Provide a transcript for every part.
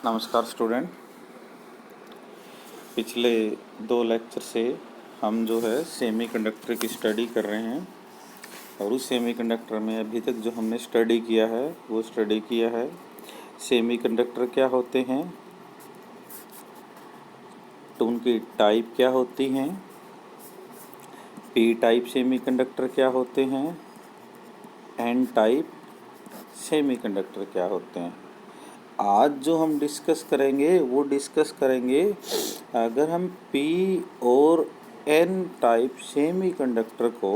नमस्कार स्टूडेंट। पिछले 2 लेक्चर से हम जो है सेमीकंडक्टर की स्टडी कर रहे हैं और उस सेमीकंडक्टर में अभी तक जो हमने स्टडी किया है वो स्टडी किया है सेमीकंडक्टर क्या होते हैं, तो उनकी टाइप क्या होती हैं, पी टाइप सेमीकंडक्टर क्या होते हैं, एन टाइप सेमीकंडक्टर क्या होते हैं। आज जो हम डिस्कस करेंगे वो डिस्कस करेंगे अगर हम पी और एन टाइप सेमीकंडक्टर को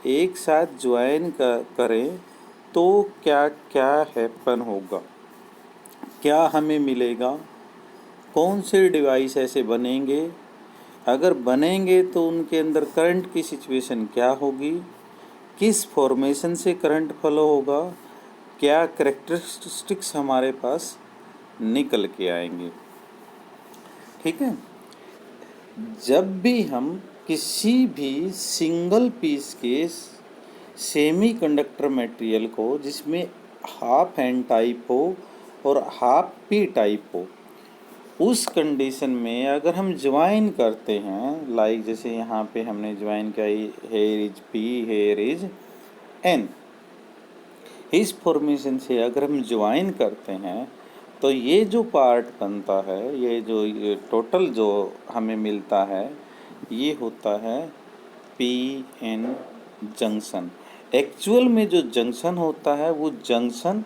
एक साथ ज्वाइन करें तो क्या क्या हैपन होगा, क्या हमें मिलेगा, कौन से डिवाइस ऐसे बनेंगे, अगर बनेंगे तो उनके अंदर करंट की सिचुएशन क्या होगी, किस फॉर्मेशन से करंट फ्लो होगा, क्या कैरेक्टरिस्टिक्स हमारे पास निकल के आएंगे। ठीक है। जब भी हम किसी भी सिंगल पीस के सेमीकंडक्टर मटेरियल को जिसमें हाफ एन टाइप हो और हाफ पी टाइप हो, उस कंडीशन में अगर हम ज्वाइन करते हैं, लाइक जैसे यहाँ पे हमने ज्वाइन किया here is P here is an, इस फॉर्मेशन से अगर हम ज्वाइन करते हैं तो ये जो पार्ट बनता है, ये टोटल जो हमें मिलता है ये होता है पी एन जंक्शन। एक्चुअल में जो जंक्शन होता है वो जंक्शन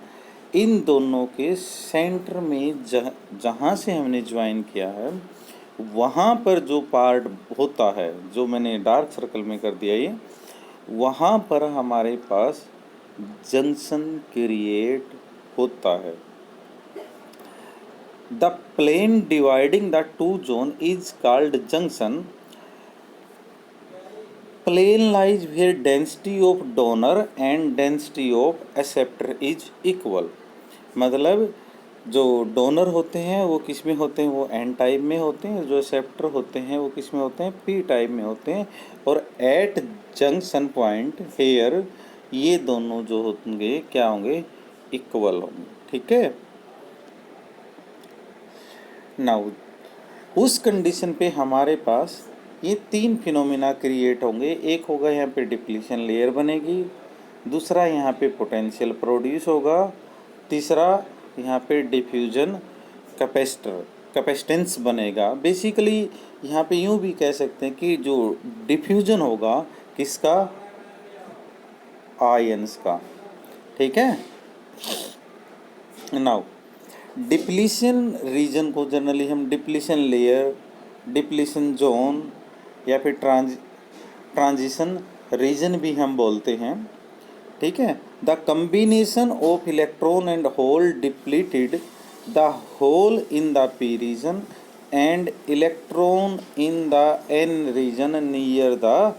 इन दोनों के सेंटर में जहाँ से हमने ज्वाइन किया है वहाँ पर जो पार्ट होता है, जो मैंने डार्क सर्कल में कर दिया ये, वहाँ पर हमारे पास जंक्शन क्रिएट होता है। The plane dividing the two zones is called junction. Plane lies where density of donor and density of acceptor is equal. मतलब जो डोनर होते हैं वो किस में होते हैं, वो एन टाइप में होते हैं, जो एक्सेप्टर होते हैं वो किस में होते हैं, पी टाइप में होते हैं। और एट जंक्शन पॉइंट हेयर ये दोनों जो होंगे क्या होंगे, इक्वल होंगे। ठीक है। नाउ उस कंडीशन पे हमारे पास ये 3 फिनोमिना क्रिएट होंगे। एक होगा यहाँ पे डिप्लीशन लेयर बनेगी, दूसरा यहाँ पे पोटेंशियल प्रोड्यूस होगा, तीसरा यहाँ पे डिफ्यूजन कैपेसिटेंस बनेगा। बेसिकली यहाँ पे यूँ भी कह सकते हैं कि जो डिफ्यूजन होगा किसका, आयंस का। ठीक है। नाउ डिप्लीशन रीजन को जनरली हम डिप्लीशन लेयर, डिप्लीशन जोन या फिर ट्रांजिशन रीजन भी हम बोलते हैं। ठीक है। The combination of electron and hole depleted the hole in the P region and electron in the N region near the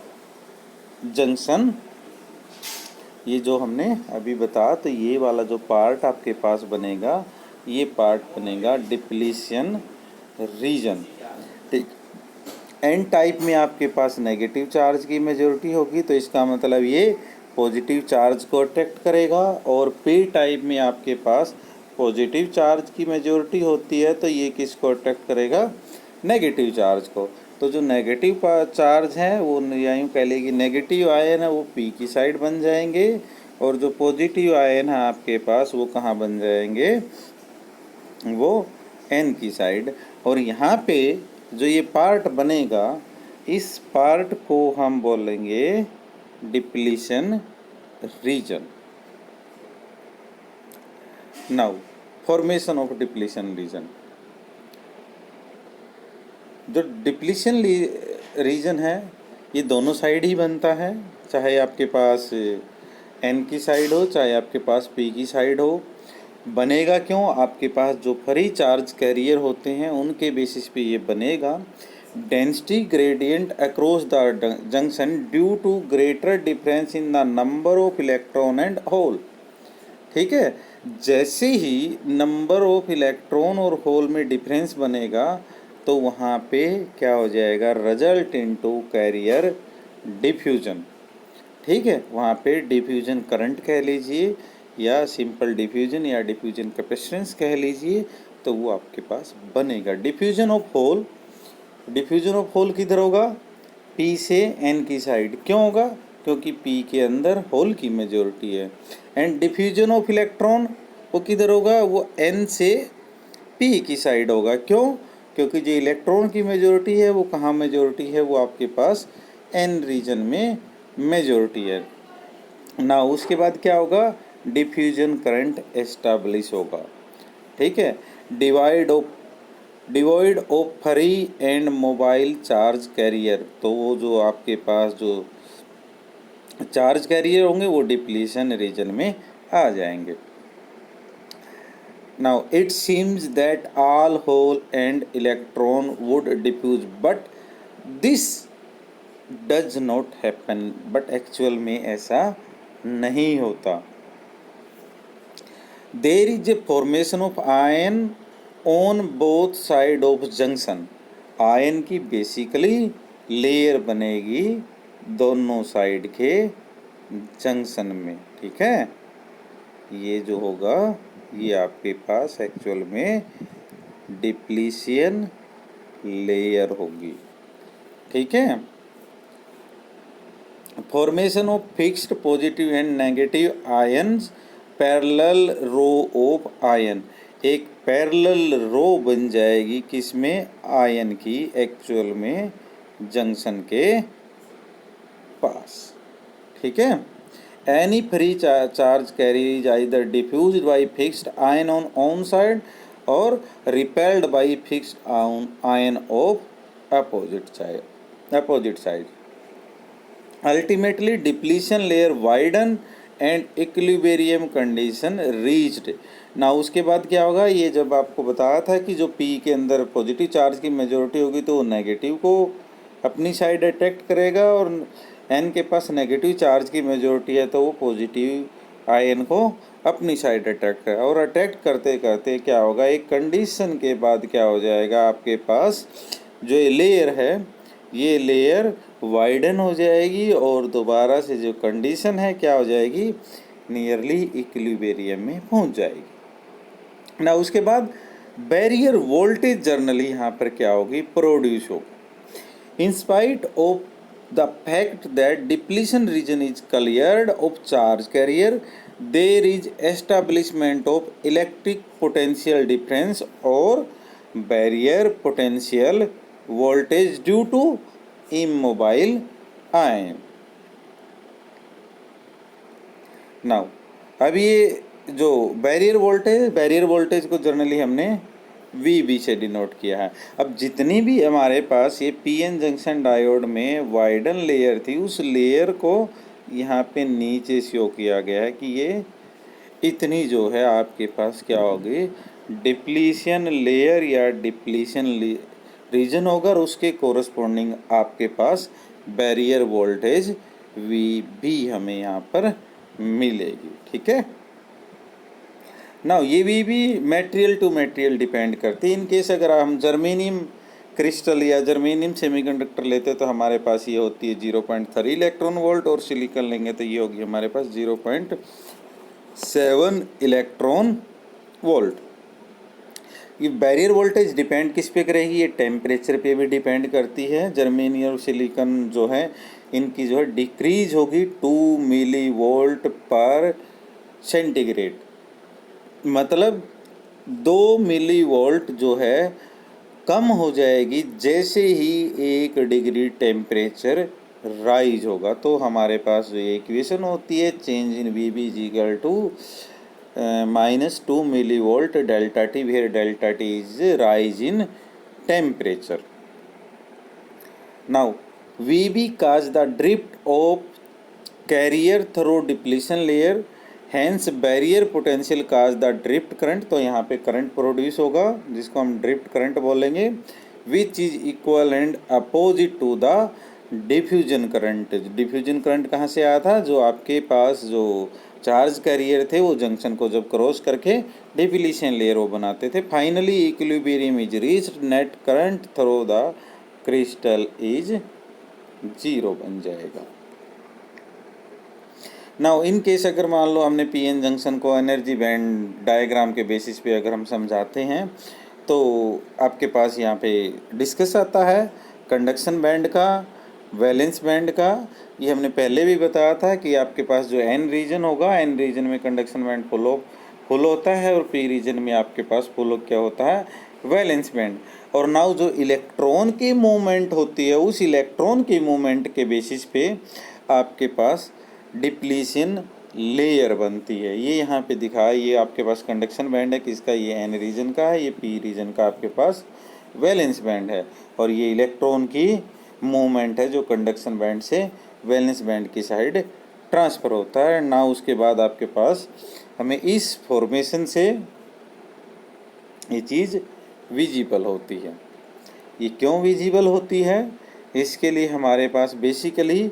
junction. ये जो हमने अभी बताया, तो ये वाला जो पार्ट आपके पास बनेगा ये पार्ट बनेगा डिप्लीशन रीजन। ठीक। एन टाइप में आपके पास नेगेटिव चार्ज की मेजॉरिटी होगी, तो इसका मतलब ये पॉजिटिव चार्ज को अट्रैक्ट करेगा। और पी टाइप में आपके पास पॉजिटिव चार्ज की मेजॉरिटी होती है, तो ये किसको अट्रैक्ट करेगा, नेगेटिव चार्ज को। तो जो नेगेटिव चार्ज है वो या यूँ कह लेगी नेगेटिव आयन है वो पी की साइड बन जाएंगे, और जो पॉजिटिव आयन है आपके पास वो कहाँ बन जाएंगे, वो एन की साइड। और यहाँ पे जो ये पार्ट बनेगा इस पार्ट को हम बोलेंगे depletion region. Now formation of depletion reason. जो डिप्लीशन रीजन है ये दोनों साइड ही बनता है, चाहे आपके पास एन की साइड हो चाहे आपके पास पी की साइड हो। बनेगा क्यों, आपके पास जो फ्री चार्ज कैरियर होते हैं उनके बेसिस पे ये बनेगा। Density gradient across the junction due to greater difference in the number of electron and hole. ठीक है। जैसे ही नंबर ऑफ इलेक्ट्रॉन और होल में डिफरेंस बनेगा तो वहाँ पे क्या हो जाएगा, रिजल्ट इनटू कैरियर डिफ्यूजन। ठीक है। वहाँ पे डिफ्यूजन करंट कह लीजिए या सिंपल डिफ्यूजन या डिफ्यूजन कैपेसिटेंस कह लीजिए, तो वो आपके पास बनेगा। डिफ्यूजन ऑफ होल किधर होगा? P से N की साइड। क्यों होगा? क्योंकि P के अंदर होल की मेजोरिटी है। एंड डिफ्यूजन ऑफ इलेक्ट्रॉन वो किधर होगा? वो N से P की साइड होगा। क्यों? क्योंकि जो इलेक्ट्रॉन की मेजोरिटी है वो कहाँ मेजोरिटी है? वो आपके पास N रीजन में मेजोरिटी है ना। उसके बाद क्या होगा? डिफ्यूजन करंट एस्टैब्लिश होगा। ठीक है। Divide of free and mobile charge carrier, तो वो जो आपके पास जो चार्ज कैरियर होंगे वो डिप्लीशन रीजन में आ जाएंगे। Now it seems that all hole and electron would diffuse but this does not happen, but actual में ऐसा नहीं होता। There is a formation of ion on both side of junction. Ion की basically layer बनेगी दोनों side के junction में। ठीक है, ये जो होगा ये आपके पास एक्चुअल में डिप्लीशन लेयर होगी। ठीक है। Formation of fixed positive and negative ions, parallel row of ion, एक पैरेलल रो बन जाएगी किसमें? आयन की एक्चुअल में जंक्शन के पास। ठीक है। Any free charge carries either diffused by fixed ion on on side और repelled by fixed ion of opposite side. Ultimately depletion layer widen and equilibrium condition reached. ना उसके बाद क्या होगा? ये जब आपको बताया था कि जो P के अंदर पॉजिटिव चार्ज की मेजोरिटी होगी तो वो नेगेटिव को अपनी साइड अट्रैक्ट करेगा, और N के पास नेगेटिव चार्ज की मेजोरिटी है तो वो पॉजिटिव आयन को अपनी साइड अट्रैक्ट करेगा। और अट्रैक्ट करते करते क्या होगा? एक कंडीशन के बाद क्या हो जाएगा? आपके पास जो ये लेयर है ये लेयर वाइडन हो जाएगी और दोबारा से जो कंडीशन है क्या हो जाएगी? नियरली इक्विलिब्रियम में पहुंच जाएगी ना। उसके बाद बैरियर वोल्टेज जर्नली यहाँ पर क्या होगी? प्रोड्यूस होगी। In spite of the fact that depletion region is cleared of charge carrier, there is establishment of electric potential difference और barrier potential voltage due to immobile ion. Now अब ये जो barrier voltage को generally हमने VB से denote किया है। अब जितनी भी हमारे पास ये PN जंक्शन डायोड में वाइडन लेयर थी उस लेयर को यहाँ पे नीचे शो किया गया है कि ये इतनी जो है आपके पास क्या होगी? डिप्लीशन लेयर या डिप्लीशन रीजन होगा और उसके कोरस्पॉन्डिंग आपके पास बैरियर वोल्टेज VB हमें यहाँ पर मिलेगी। ठीक है ना। ये VB material to material depend करती है। इन केस अगर हम जर्मेनियम क्रिस्टल या जर्मेनियम सेमीकंडक्टर लेते तो हमारे पास ये होती है 0.3 इलेक्ट्रॉन वोल्ट, और सिलिकॉन लेंगे तो ये होगी हमारे पास 0.7 इलेक्ट्रॉन वोल्ट। ये बैरियर वोल्टेज डिपेंड किस पे करेगी? ये टेम्परेचर पे भी डिपेंड करती है। जर्मेनियम और सिलिकॉन जो है इनकी जो है डिक्रीज होगी 2 मिली वोल्ट पर सेंटीग्रेड, मतलब 2 मिली वोल्ट जो है कम हो जाएगी जैसे ही 1 डिग्री टेम्परेचर राइज होगा। तो हमारे पास जो इक्वेशन होती है change in VB is equal to -2 millivolt delta T, where delta T is rise in temperature. Now VB cause the drift of carrier through depletion layer, hence barrier potential cause the drift current। तो यहाँ पे current produce होगा जिसको हम drift current बोलेंगे, which is equal and opposite to the diffusion current. Diffusion current कहाँ से आया था? जो आपके पास जो चार्ज कैरियर थे वो जंक्शन को जब क्रॉस करके डिप्लीशन लेयर वो बनाते थे। Finally equilibrium is reached, net current through the crystal is 0 बन जाएगा। नाउ इन केस अगर मान लो हमने पीएन जंक्शन को एनर्जी बैंड डायग्राम के बेसिस पे अगर हम समझाते हैं तो आपके पास यहाँ पे डिस्कस आता है कंडक्शन बैंड का, वैलेंस बैंड का। ये हमने पहले भी बताया था कि आपके पास जो एन रीजन होगा, एन रीजन में कंडक्शन बैंड फुल होता है और पी रीजन में आपके पास फुल क्या होता है, वैलेंस बैंड। और नाउ जो इलेक्ट्रॉन की मूवमेंट होती है, उस इलेक्ट्रॉन की मूवमेंट के बेसिस पे आपके पास डिप्लीशन लेयर बनती है। ये यहाँ पे दिखा है, ये आपके पास कंडक्शन बैंड है किसका, ये एन रीजन का है, ये पी रीजन का आपके पास वैलेंस बैंड है। और ये इलेक्ट्रॉन की मूवमेंट है जो कंडक्शन बैंड से वैलेंस बैंड की साइड ट्रांसफ़र होता है ना। उसके बाद आपके पास हमें इस फॉर्मेशन से ये चीज़ विजिबल होती है। ये क्यों विजिबल होती है, इसके लिए हमारे पास basically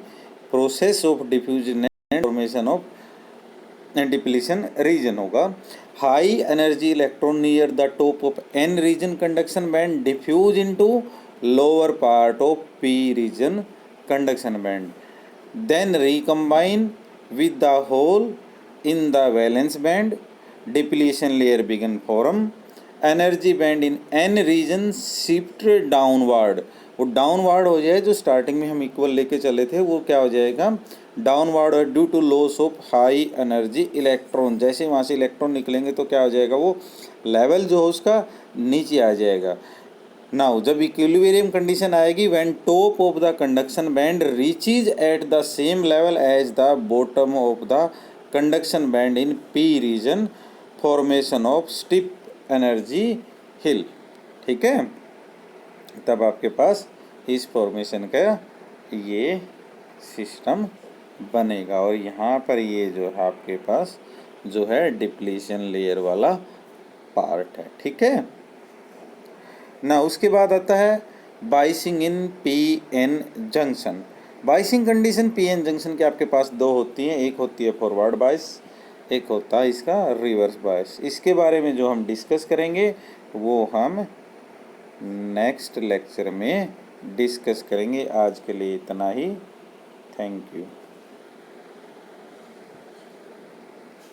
process of diffusion and formation of depletion region होगा। High energy electron near the top of N region conduction band diffuse into lower part of P region conduction band, then recombine with the hole in the valence band, depletion layer begin form, energy band in n region shift downward। वो downward हो जाए, जो starting में हम equal लेके चले थे वो क्या हो जाएगा, डाउनवर्ड और due to loss of high energy electron. जैसे वहाँ से इलेक्ट्रॉन निकलेंगे तो क्या हो जाएगा, वो लेवल जो है उसका नीचे आ जाएगा। नाउ जब इक्विलिब्रियम कंडीशन आएगी, when top of the conduction band reaches at the same level as the bottom of the conduction band in P region, formation of steep energy hill. ठीक है, तब आपके पास इस फॉर्मेशन का ये सिस्टम बनेगा। और यहाँ पर ये जो है आपके पास जो है डिप्लीशन लेयर वाला पार्ट है। ठीक है ना। उसके बाद आता है biasing in P N junction. Biasing condition P N junction के आपके पास दो होती हैं, एक होती है फॉरवर्ड बाइस, एक होता है इसका रिवर्स बाइस। इसके बारे में जो हम डिस्कस करेंगे वो हम नेक्स्ट लेक्चर में डिस्कस करेंगे। आज के लिए इतना ही। Thank you.